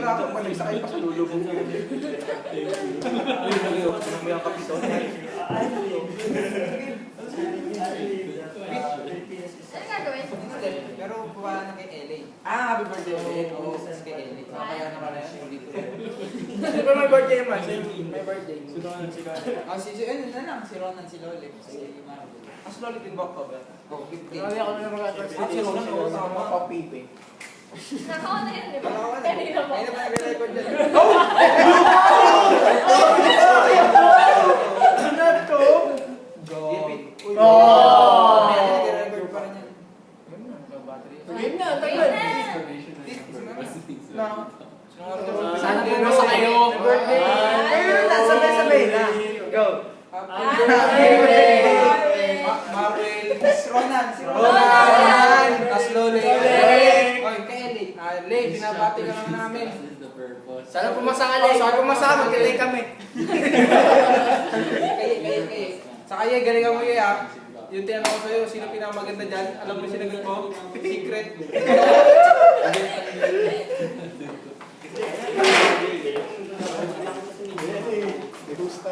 nahihirapan pala isa kayo pasalulubong niya. Ano mo yung kapiton? Ano gagawin? Pero kuha na kay LA. Happy birthday ulit. Oo, kay LA. Kaya naman na yan, hindi ko. Di ba may birthday naman? May birthday. Si Ronan, si Loli, si Marvel. Mas lolo din ba October? Oh, 15. Marami ako na mag-birthday. Si Ronan, oo, sa mga papipe. Nakaon na yun, di ba? Kanina Kanina mo. pa nag-record dyan. Ano to? Go. Oh! Nag-record pa rin yan. Game na, Ayun na. Sana pumasa kayo. Birthday. Ayun na, sabay-sabay na. Go. Happy birthday! Marvel, si Ronan, tas Loli. Oy, kay Eli. Le, binabati ka lang namin. Sana pumasa ka lang. Sana pumasa ka, magkilay kami. Kaya. Sa kaya, galingan mo yun ah. Yung tinanong ko sa'yo, sino pinakamaganda dyan? Alam mo yung sinagot mo? Secret. Gusta.